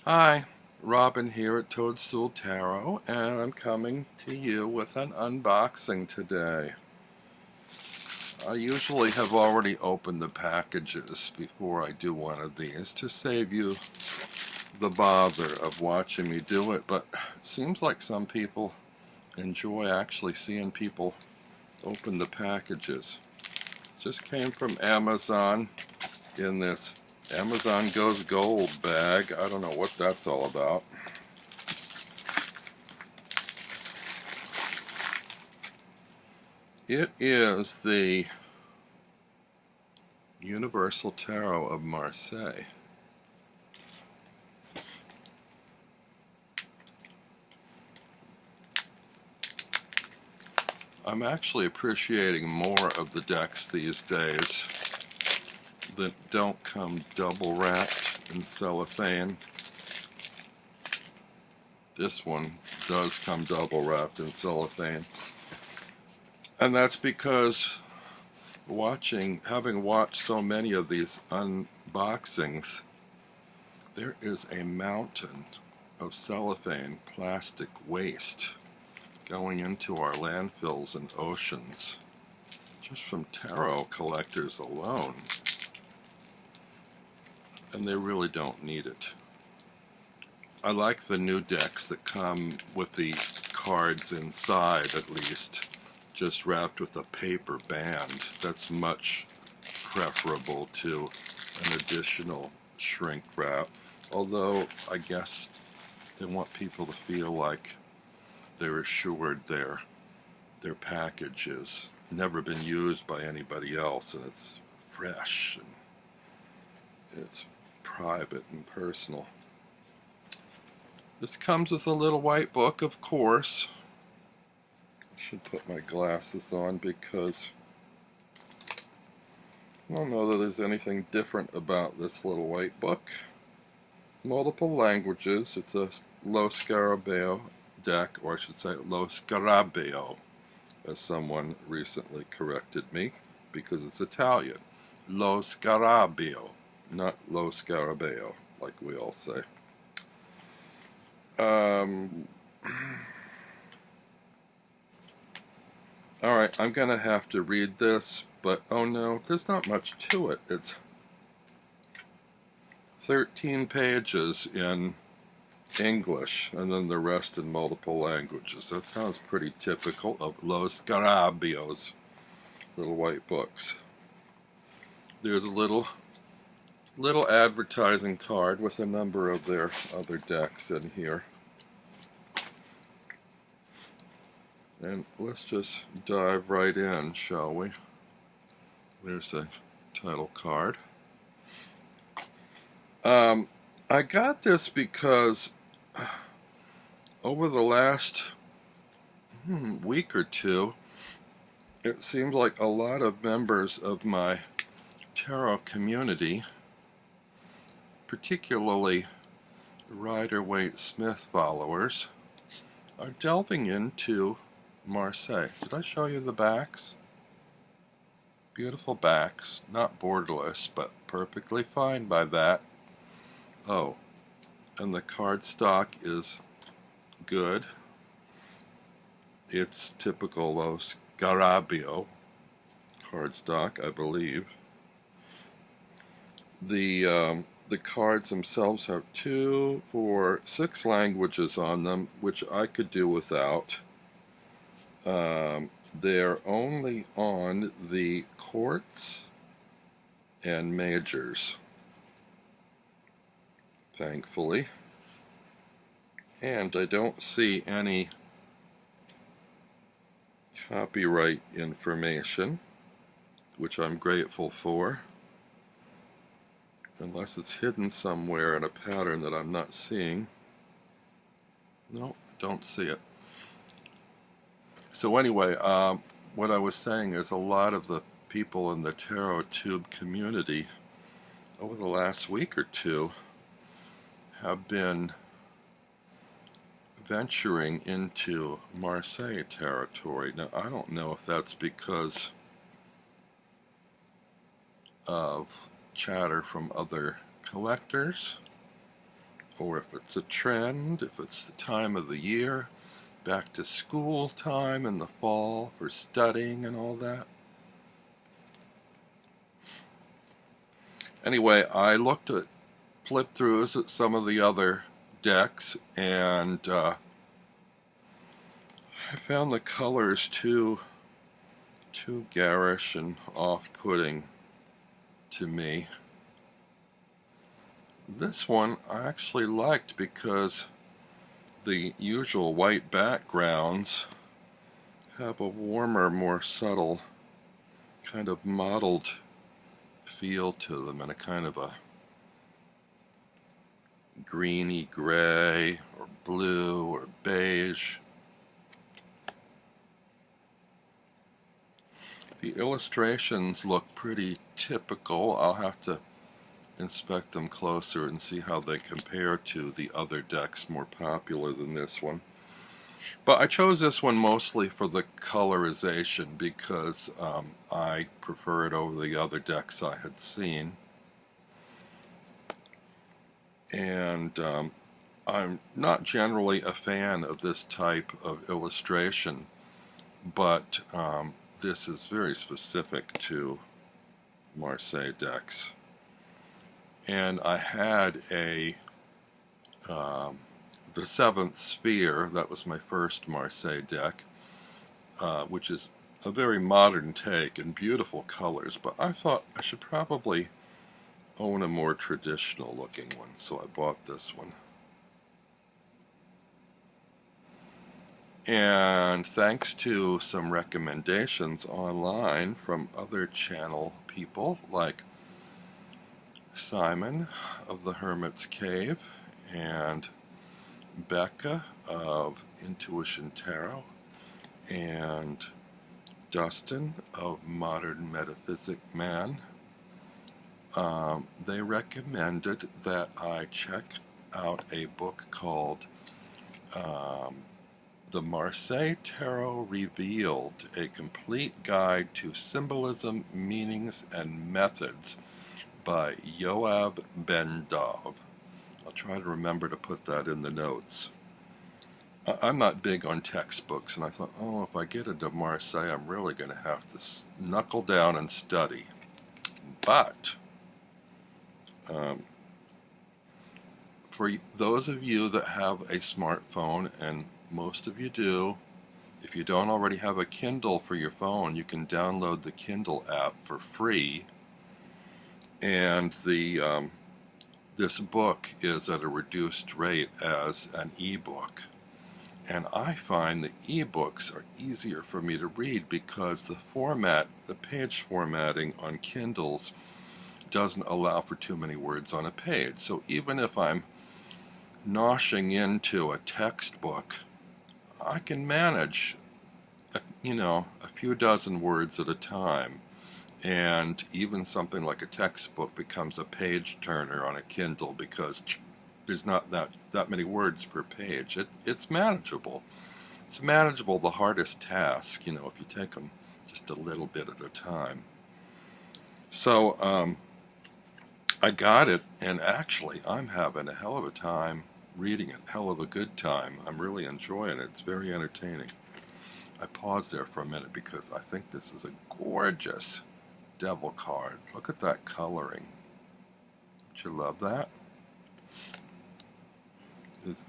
Hi, Robin here at Toadstool Tarot, and I'm coming to you with an unboxing today. I usually have already opened the packages before I do one of these to save you the bother of watching me do it, but it seems like some people enjoy actually seeing people open the packages. Just came from Amazon in this Amazon Goes Gold bag. I don't know what that's all about. It is the Universal Tarot of Marseille. I'm actually appreciating more of the decks these days that don't come double wrapped in cellophane. This one does come double wrapped in cellophane. And that's because having watched so many of these unboxings, there is a mountain of cellophane plastic waste going into our landfills and oceans, just from tarot collectors alone. And they really don't need it. I like the new decks that come with the cards inside, at least, just wrapped with a paper band. That's much preferable to an additional shrink wrap, although I guess they want people to feel like they're assured their package has never been used by anybody else, and it's fresh and it's private and personal. This comes with a little white book, of course. I should put my glasses on because I don't know that there's anything different about this little white book. Multiple languages. It's a Lo Scarabeo deck, or I should say Lo Scarabeo, as someone recently corrected me, because it's Italian. Lo Scarabeo, not Lo Scarabeo, like we all say. Alright, I'm going to have to read this, but oh no, there's not much to it. It's 13 pages in English, and then the rest in multiple languages. That sounds pretty typical of Los Garabios, little white books. There's a little advertising card with a number of their other decks in here. And let's just dive right in, shall we? There's a title card. I got this because over the last week or two, it seems like a lot of members of my tarot community, particularly Rider-Waite-Smith followers, are delving into Marseille. Did I show you the backs? Beautiful backs, not borderless, but perfectly fine by that. Oh, and the cardstock is good. It's typical Los Garabio cardstock, I believe. The cards themselves have 2, 4, 6 languages on them, which I could do without. They're only on the courts and majors, thankfully. And I don't see any copyright information, which I'm grateful for, unless it's hidden somewhere in a pattern that I'm not seeing. No, don't see it. So anyway, what I was saying is a lot of the people in the Tarot Tube community over the last week or two have been venturing into Marseille territory. Now, I don't know if that's because of chatter from other collectors, or if it's a trend, if it's the time of the year, back to school time in the fall for studying and all that. Anyway, I looked at flip-throughs at some of the other decks, and I found the colors too garish and off-putting to me. This one I actually liked because the usual white backgrounds have a warmer, more subtle kind of mottled feel to them, and a kind of a greeny gray or blue or beige. The illustrations look pretty typical. I'll have to inspect them closer and see how they compare to the other decks more popular than this one. But I chose this one mostly for the colorization because I prefer it over the other decks I had seen. And I'm not generally a fan of this type of illustration, but this is very specific to Marseille decks. And I had the Seventh Sphere. That was my first Marseille deck, which is a very modern take and beautiful colors, but I thought I should probably own a more traditional looking one, so I bought this one. And thanks to some recommendations online from other channel people like Simon of the Hermit's Cave and Becca of Intuition Tarot and Dustin of Modern Metaphysic Man, they recommended that I check out a book called The Marseille Tarot Revealed, a complete guide to symbolism, meanings, and methods by Yoav Ben-Dov. I'll try to remember to put that in the notes. I'm not big on textbooks, and I thought, oh, if I get into Marseille, I'm really going to have to knuckle down and study. But for those of you that have a smartphone, and most of you do, if you don't already have a Kindle for your phone, you can download the Kindle app for free. And this book is at a reduced rate as an e-book. And I find that e-books are easier for me to read because the page formatting on Kindles doesn't allow for too many words on a page. So even if I'm noshing into a textbook, I can manage, a few dozen words at a time. And even something like a textbook becomes a page turner on a Kindle because there's not that many words per page. It's manageable. It's manageable, the hardest task, if you take them just a little bit at a time. So I got it, and actually I'm having a hell of a time reading it, hell of a good time. I'm really enjoying it. It's very entertaining. I paused there for a minute because I think this is a gorgeous devil card. Look at that coloring. Don't you love that?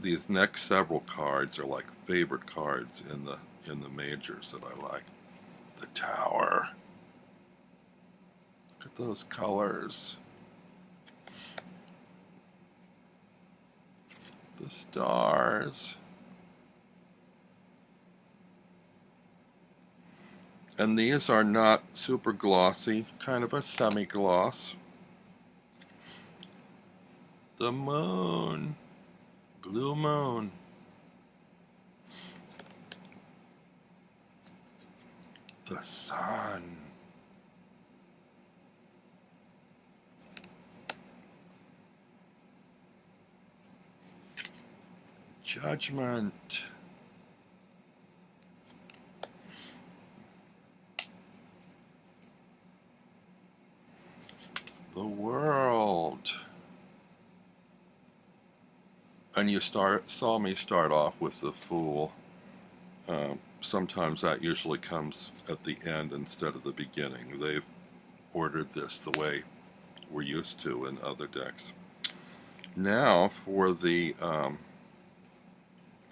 These next several cards are like favorite cards in the majors that I like. The Tower. Look at those colors. The stars. And these are not super glossy, kind of a semi-gloss. The moon. Blue moon. The sun. Judgment. The world. And you saw me start off with the Fool. Sometimes that usually comes at the end instead of the beginning. They've ordered this the way we're used to in other decks. Now for the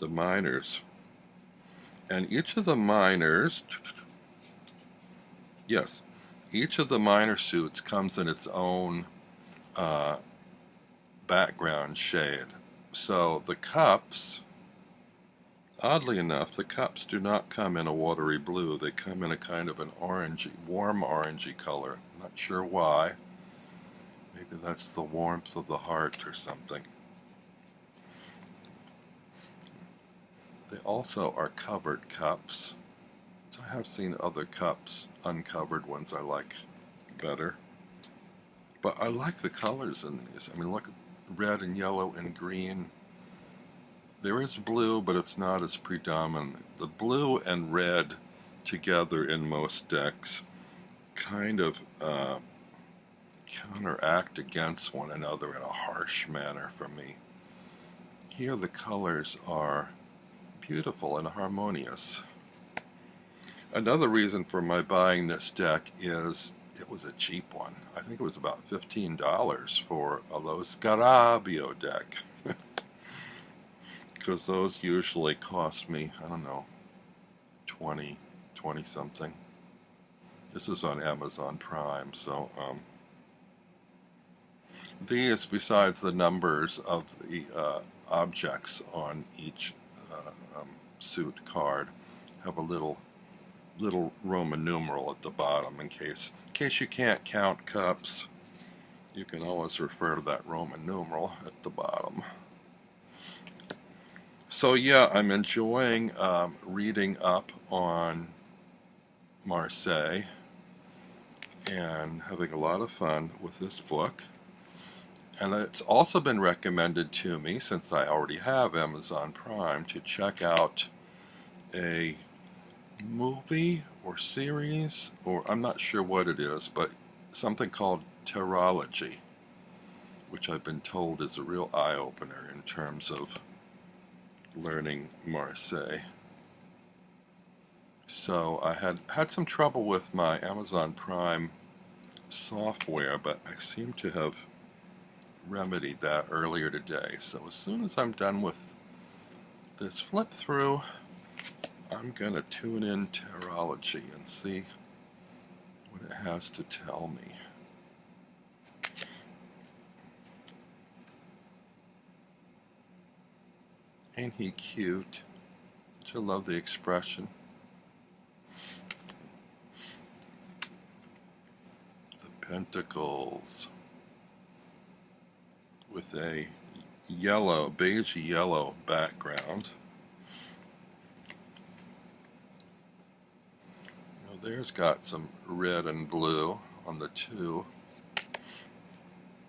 minors. And each of the minors, yes, each of the minor suits comes in its own background shade. So the cups, oddly enough, the cups do not come in a watery blue. They come in a kind of an orangey, warm orangey color. I'm not sure why. Maybe that's the warmth of the heart or something. They also are covered cups. So I have seen other cups, uncovered ones I like better. But I like the colors in these. I mean, look, red and yellow and green. There is blue, but it's not as predominant. The blue and red together in most decks kind of counteract against one another in a harsh manner for me. Here the colors are beautiful and harmonious. Another reason for my buying this deck is it was a cheap one. I think it was about $15 for a Lo Scarabeo deck. Because those usually cost me, I don't know, 20 something. This is on Amazon Prime, so these, besides the numbers of the objects on each suit card, have a little Roman numeral at the bottom in case you can't count cups. You can always refer to that Roman numeral at the bottom. So yeah, I'm enjoying reading up on Marseille and having a lot of fun with this book. And it's also been recommended to me, since I already have Amazon Prime, to check out a movie or series, or I'm not sure what it is, but something called Tarology, which I've been told is a real eye-opener in terms of learning Marseille. So I had some trouble with my Amazon Prime software, but I seem to have remedied that earlier today. So as soon as I'm done with this flip through, I'm going to tune in Tarology and see what it has to tell me. Ain't he cute? Don't you love the expression? The Pentacles with a yellow, beige yellow background. Now there's got some red and blue on the two,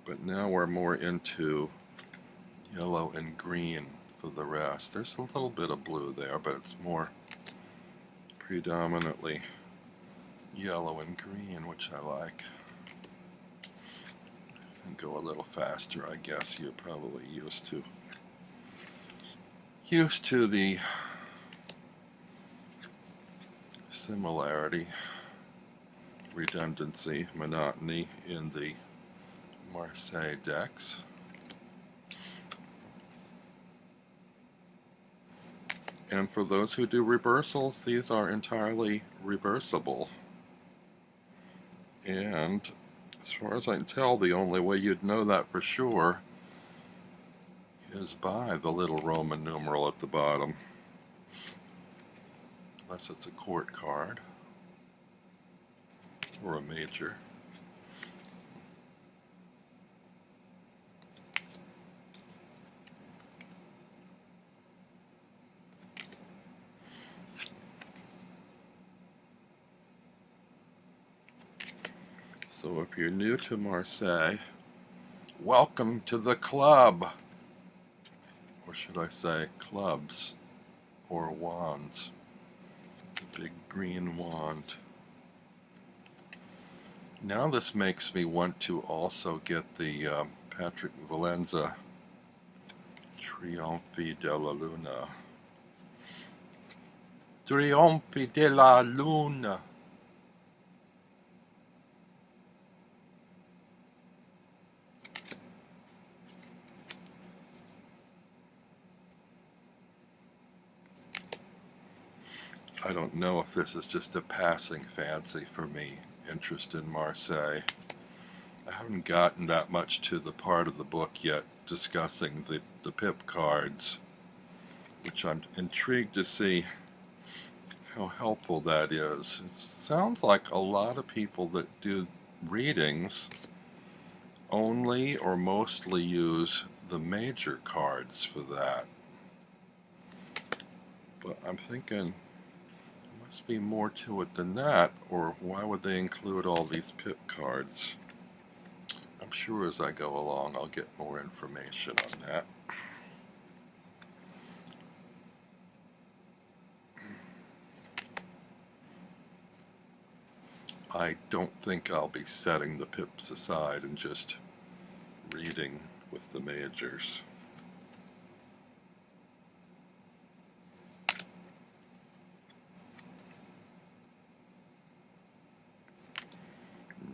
but now we're more into yellow and green for the rest. There's a little bit of blue there, but it's more predominantly yellow and green, which I like. And go a little faster, I guess. You're probably used to the similarity, redundancy, monotony in the Marseille decks. And for those who do reversals, these are entirely reversible. And as far as I can tell, the only way you'd know that for sure is by the little Roman numeral at the bottom. Unless it's a court card or a major. So if you're new to Marseille, welcome to the club. Or should I say clubs or wands. The big green wand. Now this makes me want to also get the Patrick Valenza Trionfi della Luna. Trionfi della Luna. I don't know if this is just a passing fancy for me, interest in Marseille. I haven't gotten that much to the part of the book yet discussing the pip cards, which I'm intrigued to see how helpful that is. It sounds like a lot of people that do readings only or mostly use the major cards for that. But I'm thinking there must be more to it than that, or why would they include all these pip cards? I'm sure as I go along I'll get more information on that. I don't think I'll be setting the pips aside and just reading with the majors.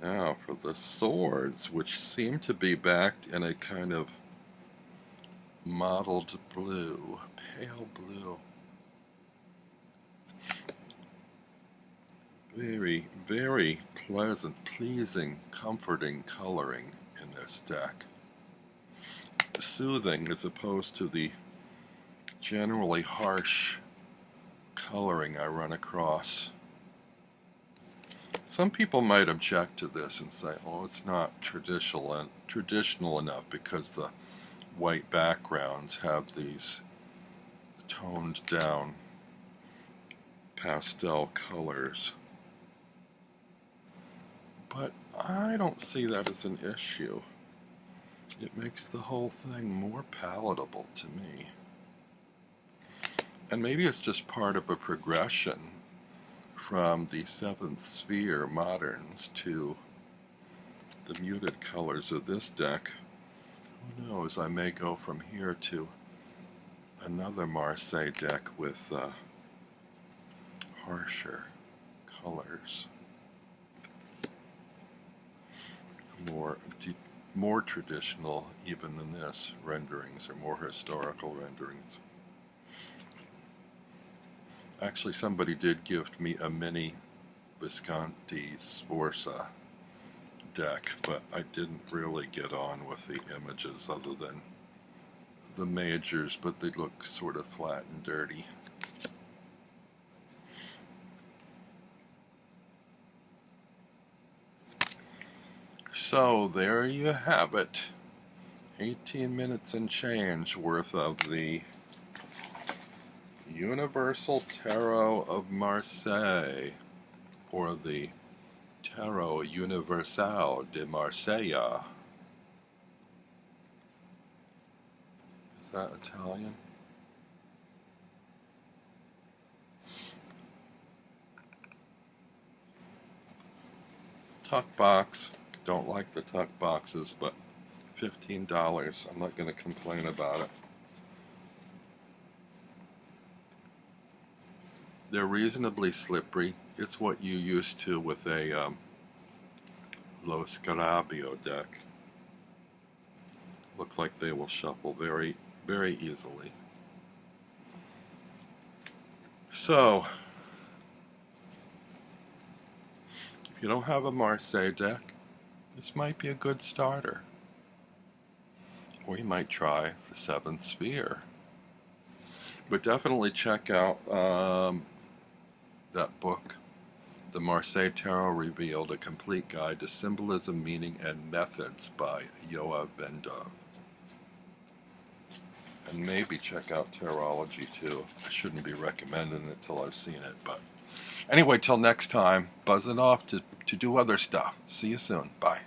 Now for the swords, which seem to be backed in a kind of mottled blue, pale blue. Very, very pleasant, pleasing, comforting coloring in this deck. Soothing as opposed to the generally harsh coloring I run across. Some people might object to this and say, oh, it's not traditional enough because the white backgrounds have these toned down pastel colors. But I don't see that as an issue. It makes the whole thing more palatable to me. And maybe it's just part of a progression from the 7th Sphere moderns to the muted colors of this deck. Who knows, I may go from here to another Marseille deck with harsher colors. More traditional even than this renderings, or more historical renderings. Actually, somebody did gift me a mini Visconti Sforza deck, but I didn't really get on with the images other than the majors, but they look sort of flat and dirty. So there you have it, 18 minutes and change worth of the Universal Tarot of Marseille, or the Tarot Universal de Marseille. Is that Italian? Tuck box. Don't like the tuck boxes, but $15. I'm not going to complain about it. They're reasonably slippery. It's what you used to with a Lo Scarabeo deck. Look like they will shuffle very, very easily. So, if you don't have a Marseille deck, this might be a good starter. Or you might try the 7th Sphere. But definitely check out that book, The Marseille Tarot Revealed, A Complete Guide to Symbolism, Meaning, and Methods by Ben-Dov. And maybe check out Tarology too. I shouldn't be recommending it till I've seen it, but anyway, till next time, buzzing off to do other stuff. See you soon. Bye.